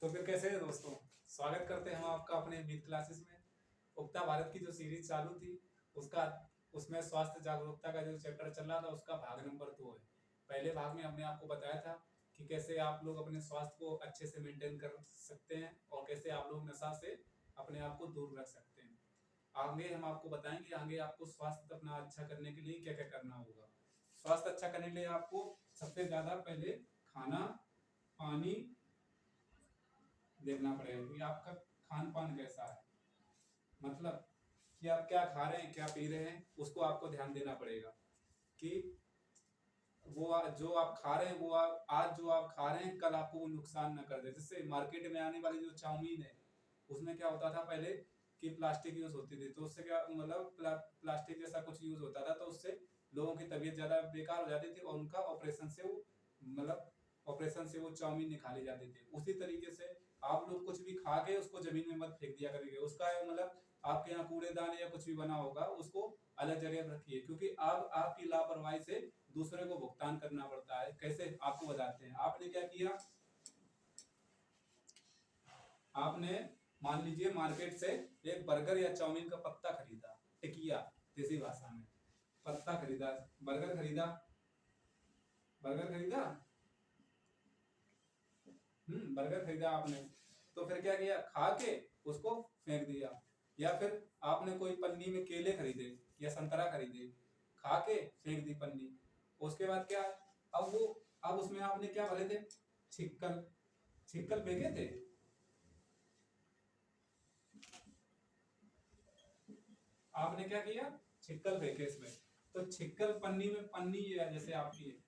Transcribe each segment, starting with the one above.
तो फिर कैसे है दोस्तों, स्वागत करते हैं हम आपका अपने मीट क्लासेस में। उगता भारत की जो सीरीज चालू थी उसका उसमें स्वास्थ्य जागरूकता का जो चैप्टर चल रहा था उसका भाग नंबर 2 है। पहले भाग में हमने आपको बताया था कि कैसे आप लोग अपने स्वास्थ्य को अच्छे से मेंटेन कर सकते हैं और कैसे आप लोग नशा से अपने आप को दूर रख सकते हैं। आगे हम आपको बताएंगे आगे आपको स्वास्थ्य अपना अच्छा करने के लिए क्या क्या करना होगा। स्वास्थ्य अच्छा करने के लिए आपको सबसे ज्यादा पहले खाना पानी देखना पड़ेगा कि आपका खान पान कैसा है, मतलब कि आप क्या खा रहे हैं क्या पी रहे हैं उसको आपको ध्यान देना पड़ेगा कि जो आप खा रहे हैं वो आज जो आप खा रहे हैं कल आपको वो नुकसान ना कर दे। जैसे मार्केट में आने वाली जो चाउमीन है उसमें क्या होता था पहले कि प्लास्टिक यूज होती थी, तो उससे क्या मतलब प्लास्टिक जैसा कुछ यूज होता था तो उससे लोगों की तबीयत ज्यादा बेकार हो जाती थी और उनका ऑपरेशन से वो चाउमीन निकाली जाती थी। उसी तरीके से आप लोग कुछ भी खा के उसको जमीन में मत फेंक दिया करेंगे। उसका मतलब आपके यहाँ कूड़ेदान या कुछ भी बना होगा उसको अलग जगह रखिए, क्योंकि अब आपकी लापरवाही से दूसरे को भुगतान करना पड़ता है। कैसे आपको बताते हैं। आपने क्या किया, आपने मान लीजिए मार्केट से एक बर्गर या चाउमीन का पत्ता खरीदा, टिकिया देसी भाषा में, पत्ता खरीदा, बर्गर खरीदा, बर्गर खरीदा, बर्गर खरीदा आपने, तो फिर क्या किया, खा के उसको फेंक दिया। या फिर आपने कोई पन्नी में केले खरीदे या संतरा खरीदे, खा के फेंक दी पन्नी। उसके बाद क्या, अब उसमें आपने क्या भरे थे, छिक्कल, छिक्कल फेंके थे। आपने क्या किया, छिक्कल फेंके इसमें। तो छिक्कल पन्नी में, पन्नी है जैसे आपकी है,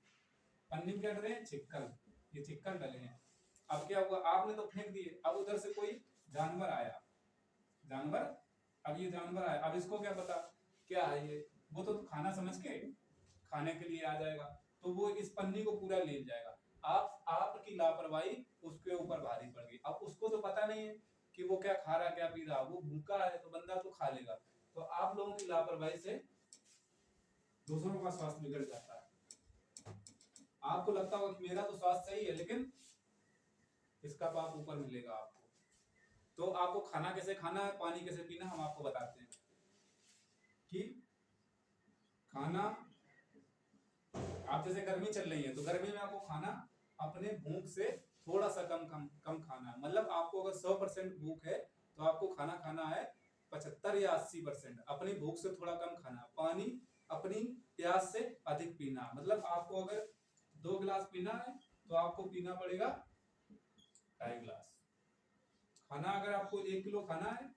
पन्नी में क्या डले हैं, छिक्कल, ये छिक्कल डले हैं। अब क्या हुआ, आपने तो फेंक दिए, अब उधर से कोई जानवर आया, जानवर, अब ये जानवर आया, अब इसको क्या पता क्या है ये, वो तो खाना समझ के खाने के लिए आ जाएगा, तो वो इस पन्नी को पूरा ले जाएगा। आपकी लापरवाही उसके ऊपर भारी पड़ गई। अब उसको तो पता नहीं है कि वो क्या खा रहा क्या पी रहा, वो भूखा है तो बंदा तो खा लेगा। तो आप लोगों की लापरवाही से दूसरों का स्वास्थ्य बिगड़ जाता है। आपको लगता होगा कि मेरा तो स्वास्थ्य सही है, लेकिन इसका पाप ऊपर मिलेगा आपको। तो आपको खाना कैसे खाना है, पानी कैसे पीना, हम आपको बताते हैं कि खाना, आप जैसे गर्मी चल रही है तो गर्मी में आपको खाना अपने भूख से थोड़ा सा कम कम कम खाना है। मतलब आपको अगर 100% भूख है तो आपको खाना खाना है 75 या 80%, अपनी भूख से थोड़ा कम खाना। पानी अपनी प्यास से अधिक पीना, मतलब आपको अगर 2 गिलास पीना है तो आपको पीना पड़ेगा 2.5 गिलास। खाना अगर आपको 1 किलो खाना है,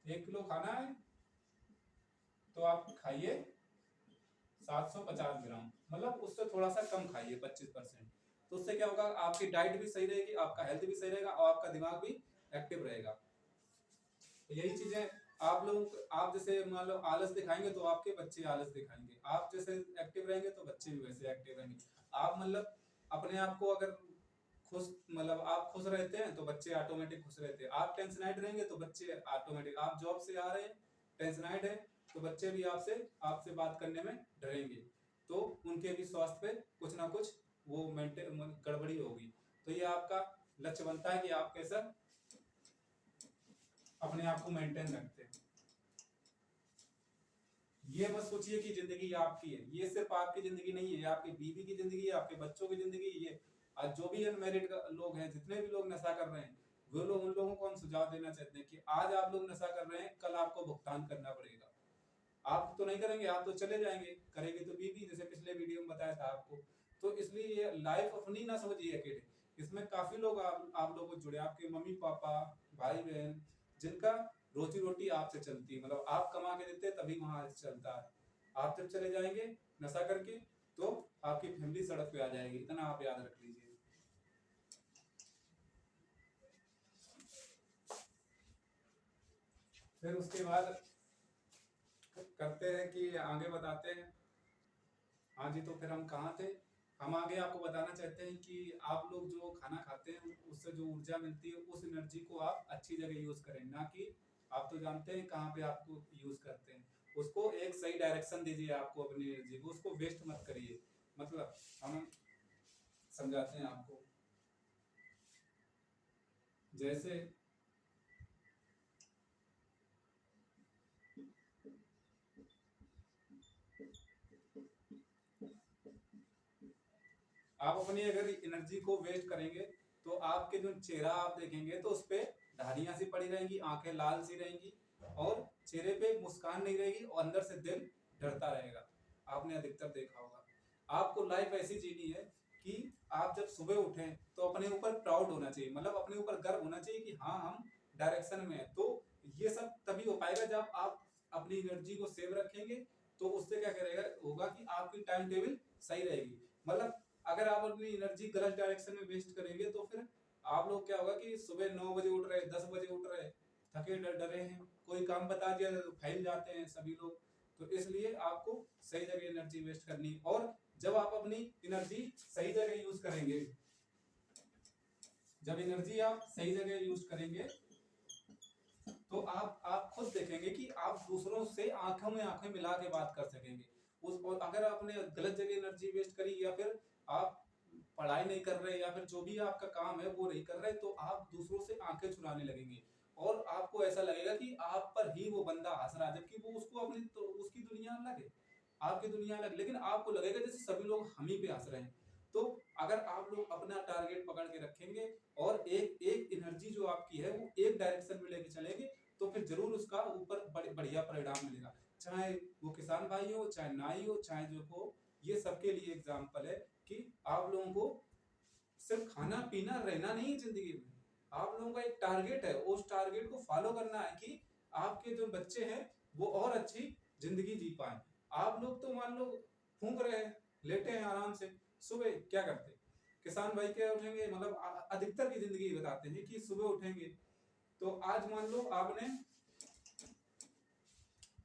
1 किलो खाना है तो आप खाइए 750 ग्राम, मतलब उससे थोड़ा सा कम खाइए 25%। तो उससे क्या होगा, आपकी डाइट भी सही रहेगी, आपका हेल्थ भी सही रहेगा और आपका दिमाग भी एक्टिव रहेगा। तो यही चीजें आप लोग, आप जैसे मान लो आलस दिखाएंगे तो आपके बच्चे आलस दिखाएंगे, आप जैसे एक्टिव रहेंगे तो बच्चे भी वैसे एक्टिव रहेंगे। आप मतलब अपने आप को अगर खुश, मतलब आप खुश रहते हैं तो बच्चे ऑटोमेटिक खुश रहते हैं। आप टेंशनाइड रहेंगे तो बच्चे ऑटोमेटिक, आप जॉब से आ रहे हैं टेंशनाइड है तो बच्चे भी आपसे आपसे बात करने में डरेंगे, तो उनके भी स्वास्थ्य पे कुछ ना कुछ वो मेंटेन गड़बड़ी होगी। तो ये आपका लक्ष्य बनता है कि आप कैसा अपने आप को मेंटेन रखते हैं। ये मत सोचिए कि जिंदगी आपकी है, ये सिर्फ आपकी जिंदगी नहीं है, आपकी बीवी की जिंदगी है, आपके बच्चों की जिंदगी है। ये आज जो भी अनमैरिड लोग हैं, जितने भी लोग नशा कर रहे हैं, वो लोग, उन लोगों को हम सुझाव देना चाहते हैं कि आज आप लोग नशा कर रहे हैं, कल आपको भुगतान करना पड़ेगा। आप तो नहीं करेंगे, आप तो चले जाएंगे, करेंगे तो बीवी, जैसे पिछले वीडियो में बताया था आपको। तो इसलिए ये लाइफ अपनी ना समझिए अकेले, इसमें काफी लोग आप लोगों को जुड़े, आपके मम्मी पापा, भाई बहन, जिनका रोजी रोटी आपसे चलती है, मतलब आप कमा के देते हैं तभी वहां चलता है। आप जब चले जाएंगे नशा करके तो आपकी फैमिली सड़क पे आ जाएगी, इतना आप याद रख लीजिए। फिर उसके बाद करते हैं कि आगे बताते हैं। हाँ जी, तो फिर हम कहाँ थे, हम आगे आपको बताना चाहते हैं कि आप लोग जो खाना खाते हैं उससे जो ऊर्जा मिलती है उस एनर्जी को आप अच्छी जगह यूज करें, ना कि आप तो जानते हैं कहाँ पे आपको यूज करते हैं। उसको एक सही डायरेक्शन दीजिए आपको अपनी एनर्जी को, उसको वेस्ट मत करिए। मतलब हम समझाते हैं आपको। जैसे आप अपनी अगर एनर्जी को वेस्ट करेंगे तो आपके जो चेहरा आप देखेंगे तो उस पे धारियां सी पड़ी रहेंगी, आंखें लाल सी रहेंगी और चेहरे पे मुस्कान नहीं रहेगी और अंदर से दिल डरता रहेगा। आपने अधिकतर देखा होगा। आपको लाइफ ऐसी जीनी है कि आप जब सुबह उठें तो अपने ऊपर प्राउड होना चाहिए, मतलब अपने ऊपर गर्व होना चाहिए कि हाँ हम डायरेक्शन में है। तो ये सब तभी हो पाएगा जब आप अपनी एनर्जी को सेव रखेंगे। तो उससे क्या करेगा होगा कि आपकी टाइम टेबल सही रहेगी। मतलब अगर आप अपनी एनर्जी गलत डायरेक्शन में वेस्ट करेंगे तो फिर आप लोग क्या होगा कि सुबह 9 बजे उठ रहे, 10 बजे उठ रहे, थके डरे हैं, कोई काम बता दिया तो फैल जाते हैं सभी लोग। तो इसलिए आपको सही जगह एनर्जी वेस्ट करनी, और जब आप अपनी एनर्जी सही जगह यूज करेंगे, जब एनर्जी आप सही जगह यूज करेंगे तो आप खुद देखेंगे कि आप दूसरों से आंखों में आंखें मिला के बात कर सकेंगे। उस और अगर आपने गलत जगह एनर्जी वेस्ट करी या फिर आप पढ़ाई नहीं कर रहे या फिर जो भी आपका काम है वो नहीं कर रहे तो आप दूसरों से आंखें चुराने लगेंगे और आपको ऐसा लगेगा कि आप पर ही वो बंदा हंस रहा है, जबकि वो उसको अपनी तो उसकी दुनिया अलग है, आपकी दुनिया अलग, लेकिन आपको लगेगा जैसे सभी लोग हम ही पे हंस रहे हैं। तो अगर आप लोग अपना टारगेट पकड़ के रखेंगे और एक एक एनर्जी जो आपकी है वो एक डायरेक्शन में लेके चलेंगे तो फिर जरूर उसका ऊपर बढ़िया परिणाम मिलेगा। चाहे वो किसान भाई हो, चाहे नाई हो, चाहे जो हो, ये सबके लिए एग्जाम्पल है कि आप लोगों को सिर्फ खाना पीना रहना नहीं है जिंदगी में। आप लोगों का एक टारगेट है, उस टारगेट को फॉलो करना है कि आपके जो बच्चे हैं वो और अच्छी जिंदगी जी पाए। आप लोग तो मान लो फूंक रहे हैं, लेटे हैं आराम से, सुबह क्या करते, किसान भाई क्या उठेंगे, मतलब अधिकतर की जिंदगी बताते हैं कि सुबह उठेंगे तो आज मान लो आपने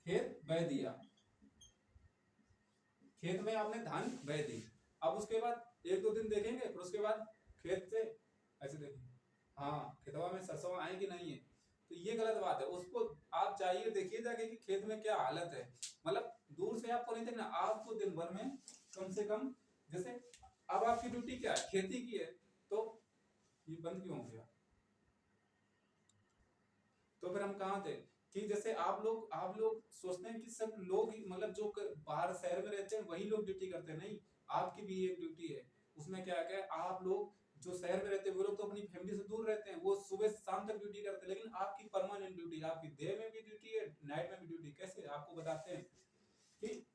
खेत बह दिया, खेत में आपने धान बह दी, अब उसके बाद एक दो दिन देखेंगे फिर उसके बाद खेत से ऐसे देखेंगे हाँ खेतवा में सरसों आए कि नहीं है। तो ये गलत बात है, उसको आप जाइए देखिए जाके कि खेत में क्या हालत है, मतलब दूर से आपको नहीं देखना, आपको दिन भर में कम से कम, जैसे अब आपकी ड्यूटी क्या है, खेती की है, तो ये बंद क्यों हो गया, तो फिर हम कहाँ थे कि जैसे आप लोग सोचते हैं कि सब लोग मतलब जो बाहर शहर में रहते हैं वही लोग ड्यूटी करते हैं, नहीं, आपकी भी एक ड्यूटी है। उसमें क्या है, आप लोग जो शहर में रहते हैं वो लोग तो अपनी फैमिली से दूर रहते हैं, वो सुबह से शाम तक ड्यूटी करते हैं, लेकिन आपकी परमानेंट ड्यूटी, आपकी डे में भी ड्यूटी है, नाइट में भी ड्यूटी। कैसे आपको बताते हैं कि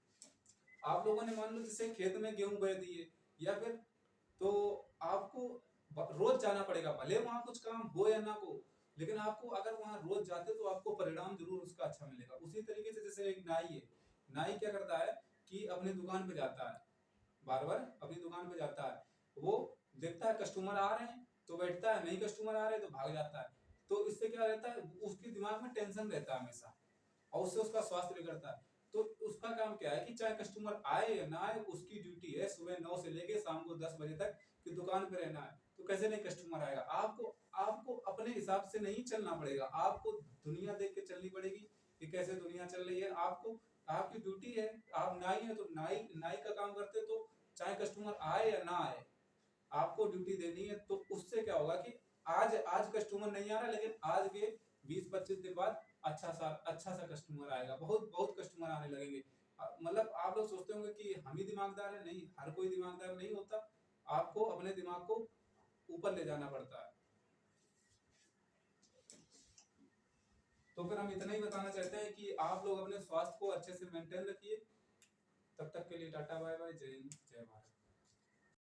आप लोगों ने मान लो जैसे खेत में गेहूं बो दिए या फिर, तो आपको रोज जाना पड़ेगा, भले वहां कुछ काम हो या ना हो, लेकिन आपको अगर वहां रोज जाते तो आपको परिणाम जरूर उसका अच्छा मिलेगा। उसी तरीके से जैसे एक नाई है, नाई क्या करता है कि अपनी दुकान पे जाता है, बार बार अपनी दुकान पे जाता है, वो देखता है कस्टमर आ रहे हैं तो बैठता है, नहीं कस्टमर आ रहे तो भाग जाता है। तो इससे क्या रहता है, उसके दिमाग में टेंशन रहता है हमेशा और उससे उसका स्वास्थ्य बिगड़ता है। तो उसका काम क्या है कि चाहे कस्टमर आए या ना आए, उसकी ड्यूटी है सुबह 9 से लेके शाम को 10 बजे तक कि दुकान पे रहना है। तो कैसे नहीं कस्टमर आएगा, आपको आपको अपने हिसाब से नहीं चलना पड़ेगा, आपको दुनिया देख के चलनी पड़ेगी कि कैसे दुनिया चल रही है। आपको आपकी ड्यूटी है, आप नाई है तो नाई नाई का काम करते, तो चाहे कस्टमर आए या ना आए आपको ड्यूटी देनी है। तो उससे क्या होगा कि आज आज कस्टमर नहीं आ रहा, लेकिन आज के 20-25 दिन बाद अच्छा सा कस्टमर आएगा, बहुत बहुत कस्टमर आने लगेंगे। मतलब आप लोग सोचते होंगे कि हम ही दिमागदार है, नहीं, हर कोई दिमागदार नहीं होता, आपको अपने दिमाग को ऊपर ले जाना पड़ता है। तो फिर हम इतना ही बताना चाहते हैं कि आप लोग अपने स्वास्थ्य को अच्छे से मेंटेन रखिए। तब तक के लिए टाटा बाय बाय, जय हिंद जय भारत।